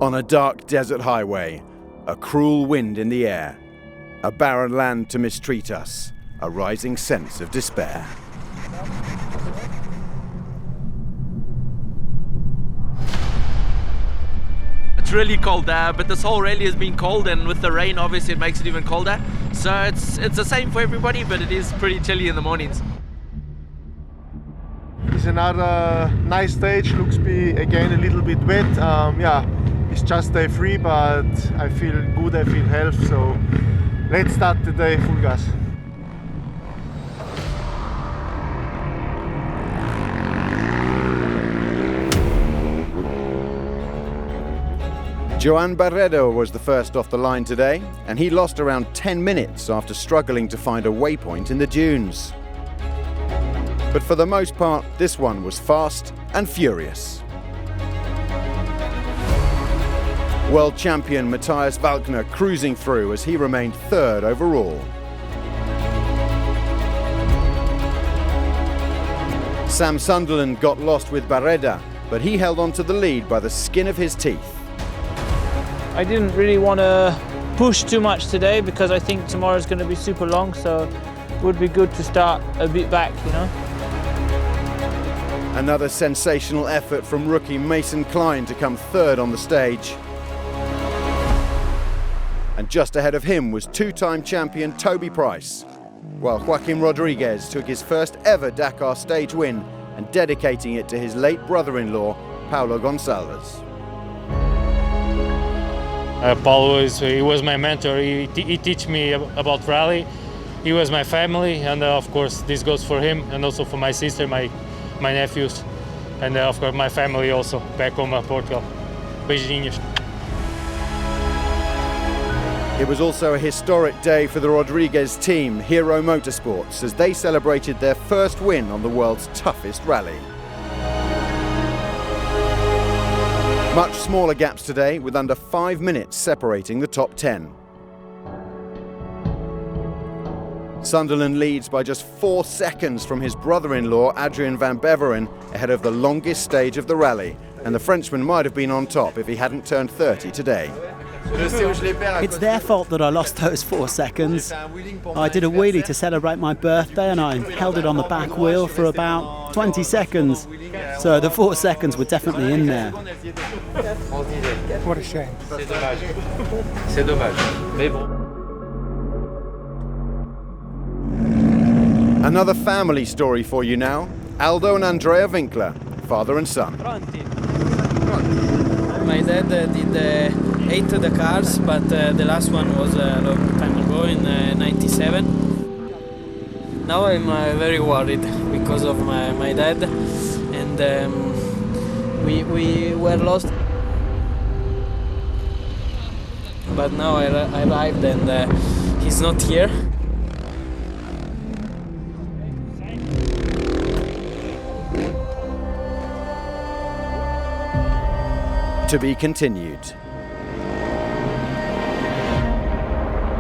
On a dark desert highway, a cruel wind in the air, a barren land to mistreat us, a rising sense of despair. It's really cold there, but this whole rally has been cold, and with the rain obviously it makes it even colder. So it's the same for everybody, but it is pretty chilly in the mornings. It's another nice stage, looks be again a little bit wet. Yeah, it's just day 3, but I feel good, I feel health, so let's start the day full gas. Joan Barredo was the first off the line today, and he lost around 10 minutes after struggling to find a waypoint in the dunes. But for the most part, this one was fast and furious. World champion Matthias Walkner cruising through as he remained third overall. Sam Sunderland got lost with Barreda, but he held on to the lead by the skin of his teeth. I didn't really want to push too much today because I think tomorrow's going to be super long, so it would be good to start a bit back, you know. Another sensational effort from rookie Mason Klein to come third on the stage. And just ahead of him was two-time champion Toby Price, while Joaquim Rodriguez took his first ever Dakar stage win and dedicating it to his late brother-in-law, Paulo Gonçalves. Paulo he was my mentor. He taught me about rally. He was my family, and of course this goes for him and also for my sister, my nephews, and of course my family also back home in Portugal. Beijinhos. It was also a historic day for the Rodriguez team, Hero Motorsports, as they celebrated their first win on the world's toughest rally. Much smaller gaps today, with under 5 minutes separating the top 10. Sunderland leads by just 4 seconds from his brother-in-law, Adrian van Beveren, ahead of the longest stage of the rally, and the Frenchman might have been on top if he hadn't turned 30 today. It's their fault that I lost those 4 seconds. I did a wheelie to celebrate my birthday and I held it on the back wheel for about 20 seconds. So the 4 seconds were definitely in there. What a shame. C'est dommage. Mais bon. Another family story for you now. Aldo and Andrea Winkler, father and son. My dad did 8 Dakars, but the last one was a long time ago in '97. Now I'm very worried because of my dad, and we were lost. But now I arrived and he's not here. To be continued.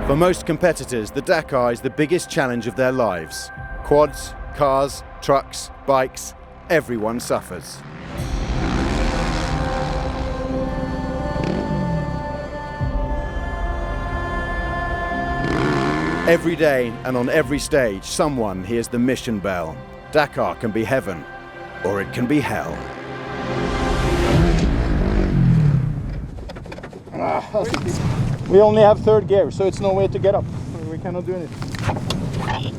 For most competitors, the Dakar is the biggest challenge of their lives. Quads, cars, trucks, bikes, everyone suffers. Every day and on every stage, someone hears the mission bell. Dakar can be heaven, or it can be hell. We only have third gear, so it's no way to get up. We cannot do anything.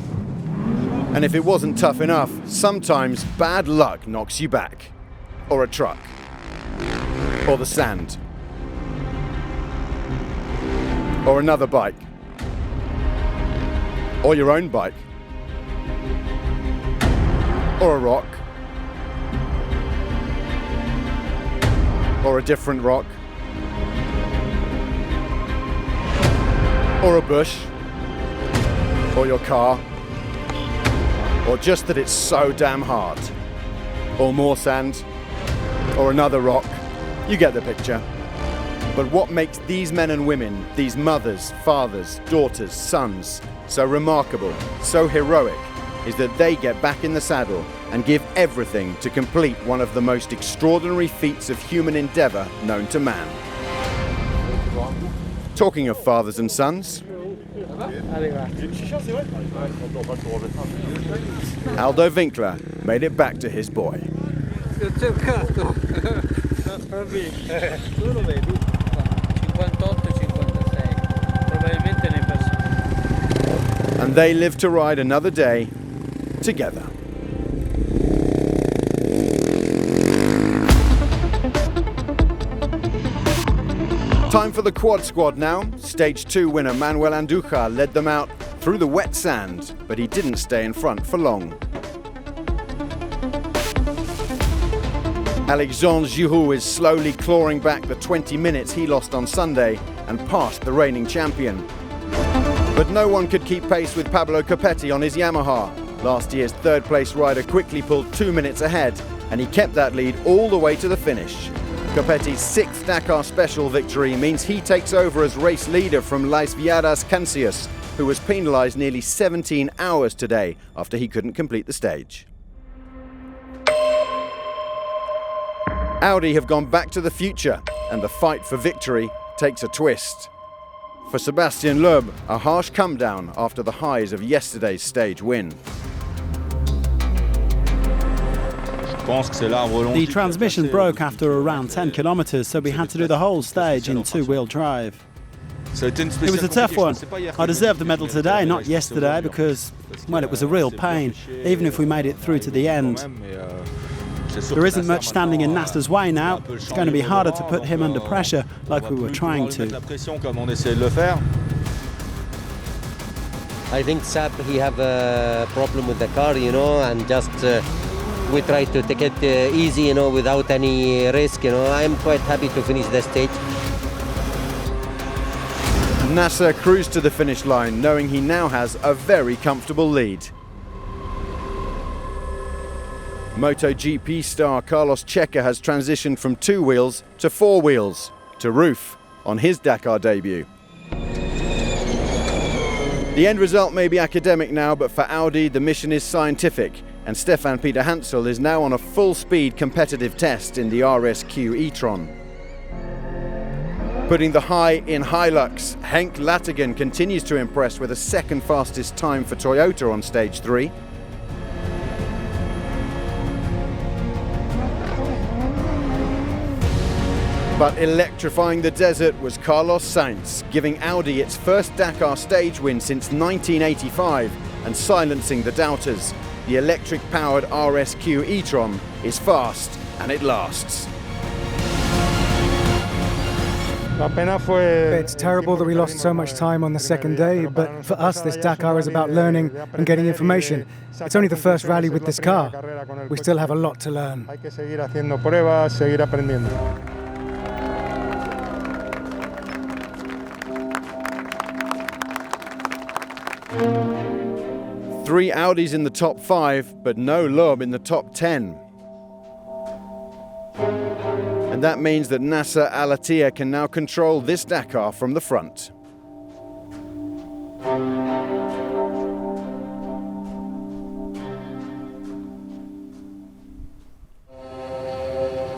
And if it wasn't tough enough, sometimes bad luck knocks you back. Or a truck. Or the sand. Or another bike. Or your own bike. Or a rock. Or a different rock. Or a bush. Or your car. Or just that it's so damn hard. Or more sand. Or another rock. You get the picture. But what makes these men and women, these mothers, fathers, daughters, sons, so remarkable, so heroic, is that they get back in the saddle and give everything to complete one of the most extraordinary feats of human endeavour known to man. Talking of fathers and sons, Aldo Winkler made it back to his boy. And they live to ride another day together. Time for the quad squad now. Stage 2 winner Manuel Andújar led them out through the wet sand, but he didn't stay in front for long. Alexandre Giroux is slowly clawing back the 20 minutes he lost on Sunday and passed the reigning champion. But no one could keep pace with Pablo Copetti on his Yamaha. Last year's third-place rider quickly pulled 2 minutes ahead, and he kept that lead all the way to the finish. Copetti's 6th Dakar Special victory means he takes over as race leader from Luis Viadas Cancius, who was penalised nearly 17 hours today after he couldn't complete the stage. Audi have gone back to the future, and the fight for victory takes a twist. For Sébastien Loeb, a harsh come-down after the highs of yesterday's stage win. The transmission broke after around 10 kilometers, so we had to do the whole stage in two-wheel drive. It was a tough one. I deserved the medal today, not yesterday, because, well, it was a real pain, even if we made it through to the end. There isn't much standing in Nasser's way now. It's going to be harder to put him under pressure like we were trying to. I think Sab, he have a problem with the car, you know, and just we try to take it easy, you know, without any risk, you know. I'm quite happy to finish the stage. Nasser cruised to the finish line, knowing he now has a very comfortable lead. MotoGP star Carlos Checa has transitioned from 2 wheels to 4 wheels, to roof, on his Dakar debut. The end result may be academic now, but for Audi the mission is scientific, and Stefan Peter Hansel is now on a full-speed competitive test in the RSQ e-tron. Putting the high in Hilux, Henk Lattigan continues to impress with a second fastest time for Toyota on stage 3. But electrifying the desert was Carlos Sainz, giving Audi its first Dakar stage win since 1985 and silencing the doubters. The electric-powered RSQ e-tron is fast and it lasts. It's terrible that we lost so much time on the second day, but for us this Dakar is about learning and getting information. It's only the first rally with this car. We still have a lot to learn. 3 Audis in the top 5, but no Loeb in the top 10. And that means that Nasser Al-Attiyah can now control this Dakar from the front.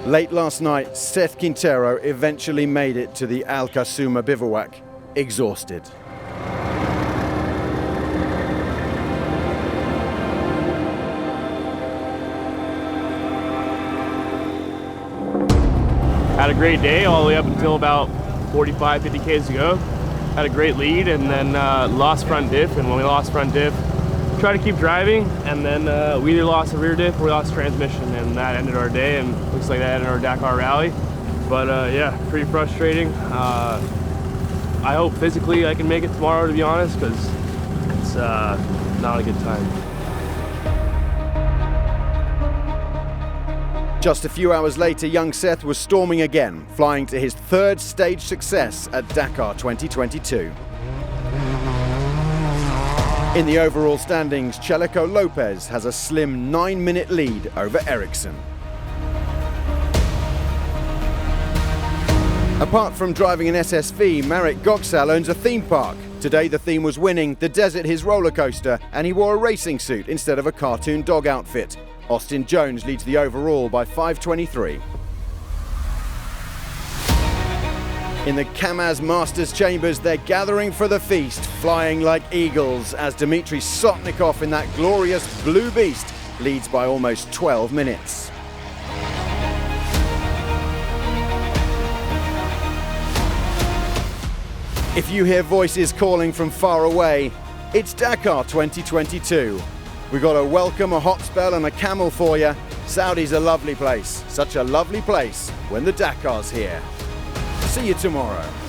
Late last night, Seth Quintero eventually made it to the Al Kasuma bivouac, exhausted. Had a great day all the way up until about 45, 50 Ks to go. Had a great lead and then lost front diff, and when we lost front diff, tried to keep driving, and then we either lost a rear diff or we lost transmission, and that ended our day, and looks like that ended our Dakar rally. But yeah, pretty frustrating. I hope physically I can make it tomorrow, to be honest, because it's not a good time. Just a few hours later, young Seth was storming again, flying to his 3rd stage success at Dakar 2022. In the overall standings, Chaleco Lopez has a slim 9-minute lead over Ericsson. Apart from driving an SSV, Marek Goksal owns a theme park. Today the theme was winning, the desert his roller coaster, and he wore a racing suit instead of a cartoon dog outfit. Austin Jones leads the overall by 5:23. In the Kamaz Masters Chambers, they're gathering for the feast, flying like eagles as Dmitry Sotnikov in that glorious Blue Beast leads by almost 12 minutes. If you hear voices calling from far away, it's Dakar 2022. We've got a welcome, a hot spell and a camel for you. Saudi's a lovely place, such a lovely place when the Dakar's here. See you tomorrow.